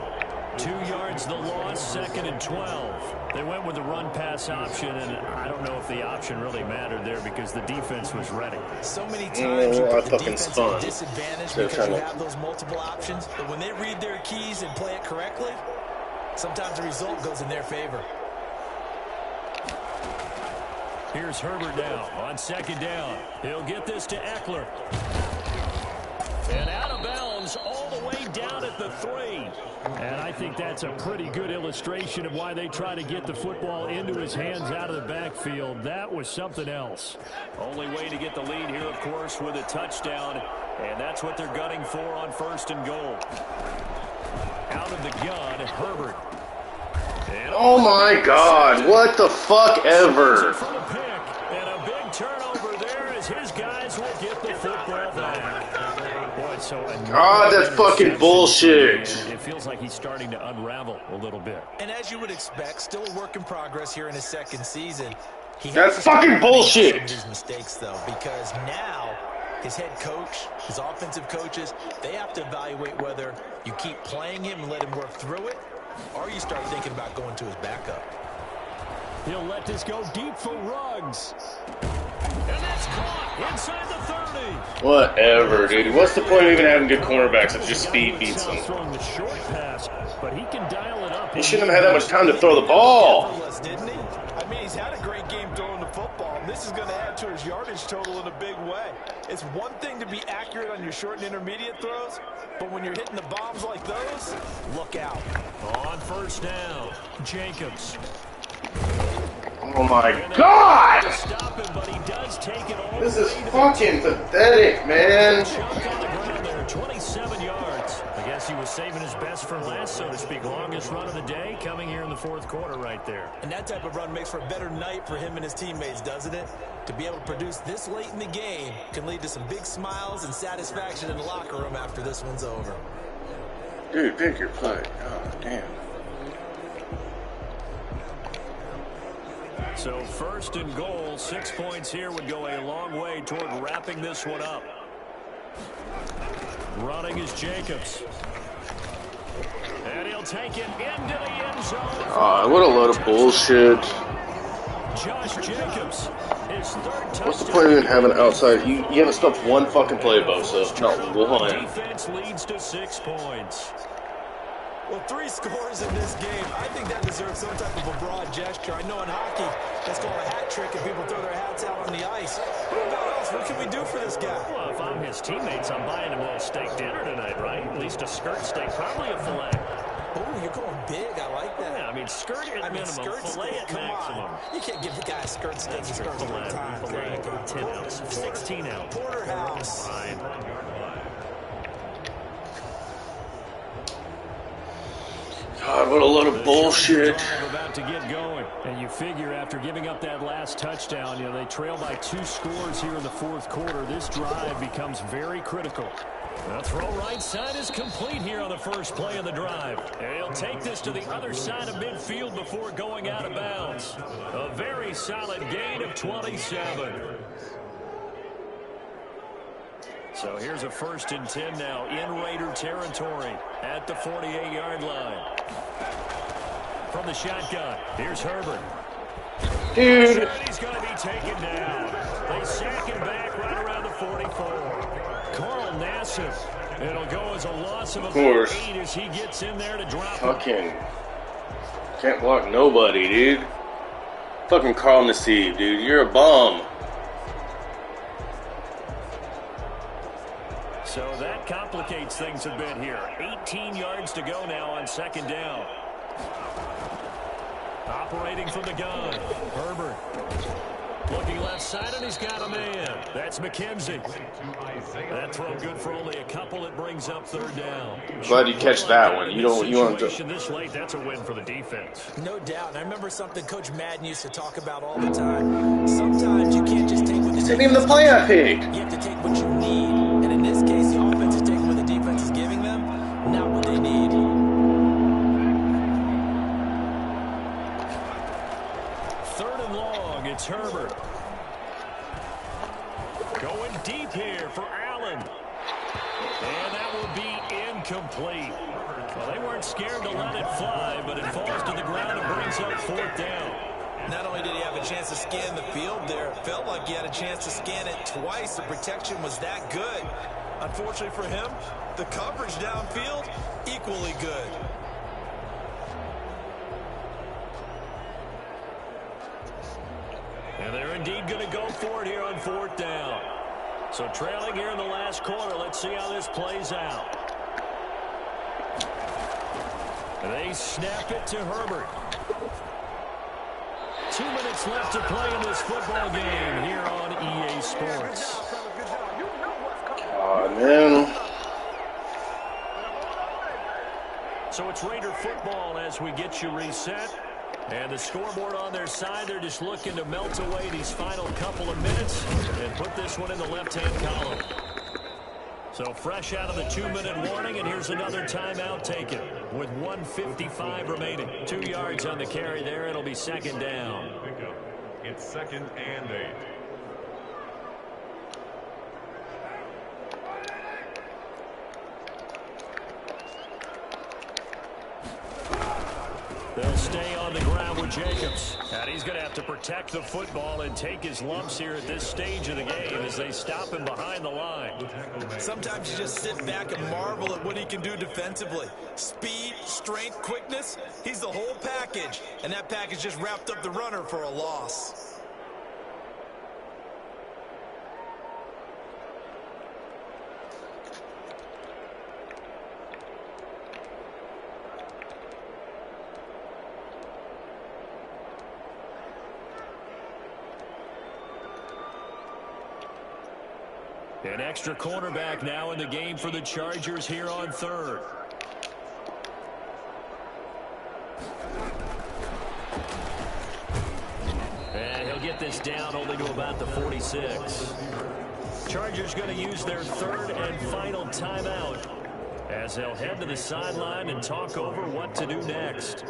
2 yards the loss, 2nd and 12. They went with the run-pass option, and I don't know if the option really mattered there because the defense was ready. So many times you put the defense at a disadvantage because you to have those multiple options. But when they read their keys and play it correctly, sometimes the result goes in their favor. Here's Herbert now on 2nd down. He'll get this to Eckler. And out of bounds all the way down at the 3. And I think that's a pretty good illustration of why they try to get the football into his hands out of the backfield. That was something else. Only way to get the lead here, of course, with a touchdown. And that's what they're gunning for on 1st and goal. Out of the gun, Herbert. And oh my God, what the fuck ever. For the pick, and a big turnover there as his guys will get the football back. Boy, so that's fucking bullshit. It feels like he's starting to unravel a little bit. And as you would expect, still a work in progress here in his 2nd season. That's fucking bullshit. These mistakes, though, because now his head coach, his offensive coaches, they have to evaluate whether you keep playing him and let him work through it, or you start thinking about going to his backup. He'll let this go deep for Ruggs. And that's caught inside the 30. Whatever, dude. What's the point of even having good cornerbacks if just speed beats them? Throwing the short pass, but he can dial it up. He shouldn't have had that much time to throw the ball. Didn't he? I mean, he's had a great game throwing the football, and this is going to add to his yardage total in a big way. It's one thing to be accurate on your short and intermediate throws, but when you're hitting the bombs like those, look out. On 1st down, Jacobs. Oh my God! Stop him, but he does take it all. This is fucking pathetic, man. Chunk on the ground there, 27 yards. I guess he was saving his best for last, so to speak. Longest run of the day coming here in the 4th quarter right there. And that type of run makes for a better night for him and his teammates, doesn't it? To be able to produce this late in the game can lead to some big smiles and satisfaction in the locker room after this one's over. Dude, pick your play. God damn. So 1st and goal, 6 points here would go a long way toward wrapping this one up. Running is Jacobs. And he'll take it into the end zone. What a load of bullshit. Josh Jacobs, his 3rd touchdown. What's the point of even having outside? You haven't stopped one fucking play, Bosa. Not one. Defense leads to 6 points. Well, 3 scores in this game. I think that deserves some type of a broad gesture. I know in hockey, that's called a hat trick, and people throw their hats out on the ice. What about us? What can we do for this guy? Well, if I'm his teammates, I'm buying him a little steak dinner tonight, right? At least a skirt steak, probably a filet. Oh, you're going big. I like that. Yeah, I mean, skirt at minimum, filet at maximum. You can't give the guy a skirt steak. He skirts 3 times. There you go. 10 ounce, 16 ounce. Porterhouse. Fine. God, what a load of bullshit. About to get going. And you figure after giving up that last touchdown, you know, they trail by 2 scores here in the 4th quarter. This drive becomes very critical. The throw right side is complete here on the first play of the drive. And he'll take this to the other side of midfield before going out of bounds. A very solid gain of 27. So here's a 1st and 10 now in Raider territory at the 48-yard line. From the shotgun, here's Herbert. Dude. He's going to be taken down. They sack him back right around the 44. Carl Nassif. It'll go as a loss of about 8 as he gets in there to drop him. Fucking can't block nobody, dude. Fucking Carl Nassif, dude. You're a bum. So that complicates things a bit here. 18 yards to go now on 2nd down. Operating from the gun. Herbert. Looking left side, and he's got a man. That's McKenzie. That throw good for only a couple. It brings up 3rd down. Glad you catch that one. You want to. This late, that's a win for the defense. No doubt. And I remember something Coach Madden used to talk about all the time. Sometimes you can't just take what the Send him the play I picked. You have to take what you need. And in this case, the offense is taking what the defense is giving them, not what they need. 3rd and long. It's Herbert. Going deep here for Allen. And that will be incomplete. Well, they weren't scared to let it fly, but it falls to the ground and brings up 4th down. Not only did he have a chance to scan the field there, it felt like he had a chance to scan it twice. The protection was that good. Unfortunately for him, the coverage downfield, equally good. And they're indeed going to go for it here on 4th down. So trailing here in the last quarter. Let's see how this plays out. They snap it to Herbert. 2 minutes left to play in this football game here on EA Sports. Oh, man. So it's Raider football as we get you reset. And the scoreboard on their side, they're just looking to melt away these final couple of minutes and put this one in the left-hand column. So fresh out of the 2-minute warning, and here's another timeout taken with 1:55 remaining. 2 yards on the carry there. It'll be 2nd down. It's 2nd and 8. They'll stay on the ground with Jacobs. And he's going to have to protect the football and take his lumps here at this stage of the game as they stop him behind the line. Sometimes you just sit back and marvel at what he can do defensively. Speed, strength, quickness, he's the whole package. And that package just wrapped up the runner for a loss. An extra cornerback now in the game for the Chargers here on 3rd. And he'll get this down only to about the 46. Chargers going to use their 3rd and final timeout as they'll head to the sideline and talk over what to do next.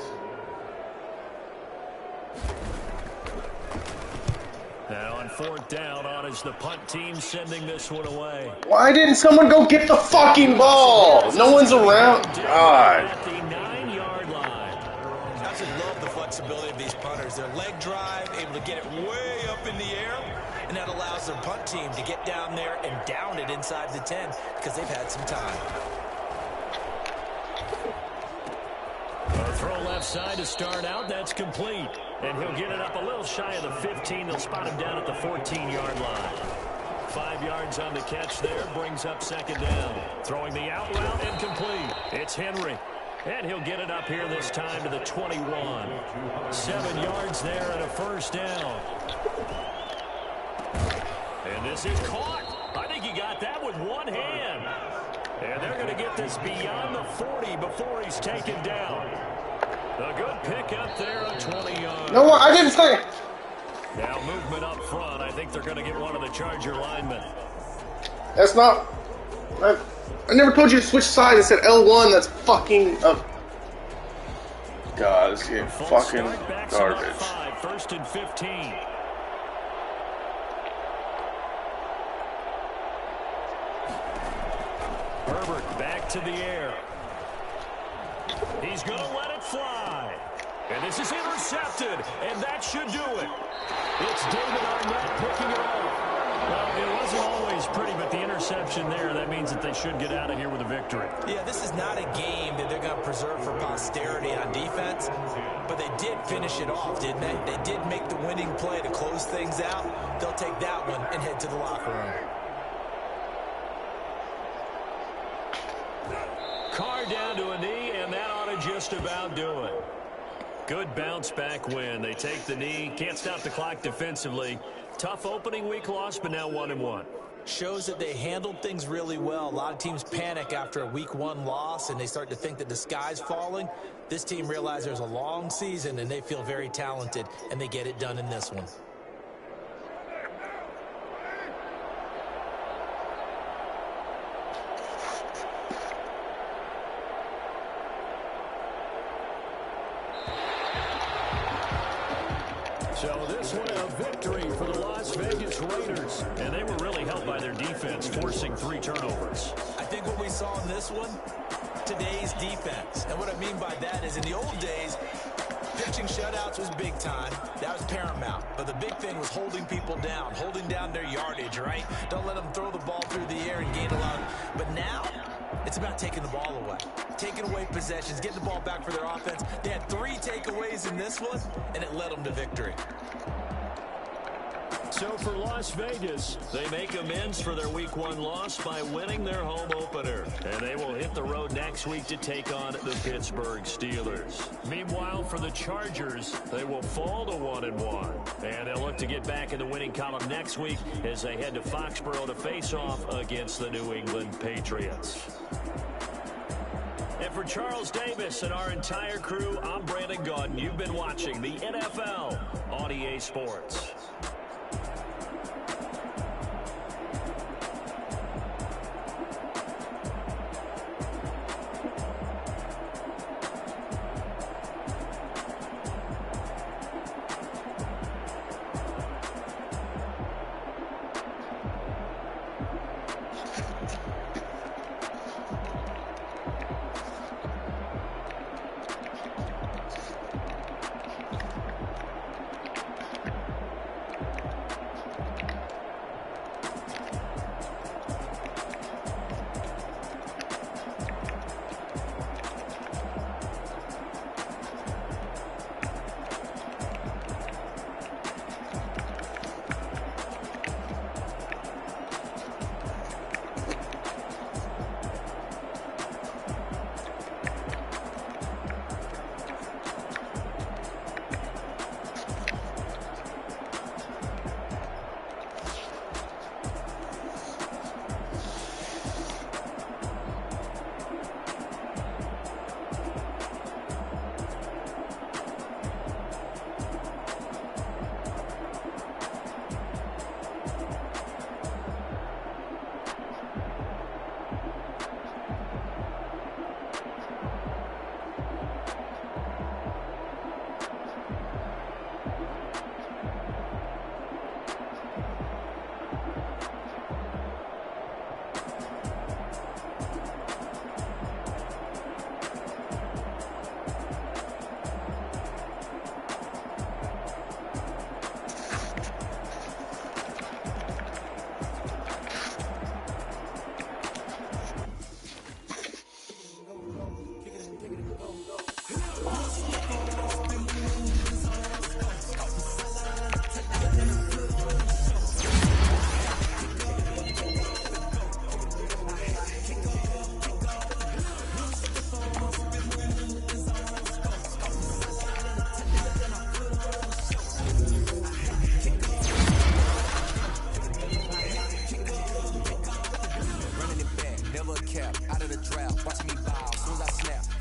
Now on 4th down, on is the punt team sending this one away. Why didn't someone go get the fucking ball? No one's around. God. At the 9-yard line. I just love the flexibility of these punters. Their leg drive, able to get it way up in the air, and that allows their punt team to get down there and down it inside the 10 because they've had some time. left side to start out. That's complete. And he'll get it up a little shy of the 15. They'll spot him down at the 14-yard line. 5 yards on the catch there. Brings up second down. Throwing the out route incomplete. It's Henry. And he'll get it up here this time to the 21. 7 yards there and a first down. And this is caught. I think he got that with one hand. And they're going to get this beyond the 40 before he's taken down. A good pick up there on 20 yards. No, I didn't say. Now movement up front. I think they're going to get one of the Charger linemen. That's not. I never told you to switch sides. I said L1. That's fucking. God, this game fucking garbage. 1st and 15. Herbert back to the air. He's going to let it fly. And this is intercepted, and that should do it. It's David Arnett picking it up. Well, it wasn't always pretty, but the interception there, that means that they should get out of here with a victory. Yeah, this is not a game that they're going to preserve for posterity on defense, but they did finish it off, didn't they? They did make the winning play to close things out. They'll take that one and head to the locker room. Carr down to a knee, and that ought to just about do it. Good bounce-back win. They take the knee. Can't stop the clock defensively. Tough opening week loss, but now 1-1. Shows that they handled things really well. A lot of teams panic after a week 1 loss, and they start to think that the sky's falling. This team realizes there's a long season, and they feel very talented, and they get it done in this one. So this one a victory for the Las Vegas Raiders. And they were really helped by their defense, forcing 3 turnovers. I think what we saw in this one, today's defense. And what I mean by that is in the old days, pitching shutouts was big time. That was paramount. But the big thing was holding people down, holding down their yardage, right? Don't let them throw the ball through the air and gain a lot. But now, it's about taking the ball away. Taking away possessions, getting the ball back for their offense. They had 3 takeaways in this one, and it led them to victory. So for Las Vegas, they make amends for their Week 1 loss by winning their home opener. And they will hit the road next week to take on the Pittsburgh Steelers. Meanwhile, for the Chargers, they will fall to 1-1. And they'll look to get back in the winning column next week as they head to Foxborough to face off against the New England Patriots. And for Charles Davis and our entire crew, I'm Brandon Gaudin. You've been watching the NFL on EA Sports.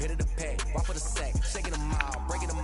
head of the pack, walk for the sack, shaking them out, breaking them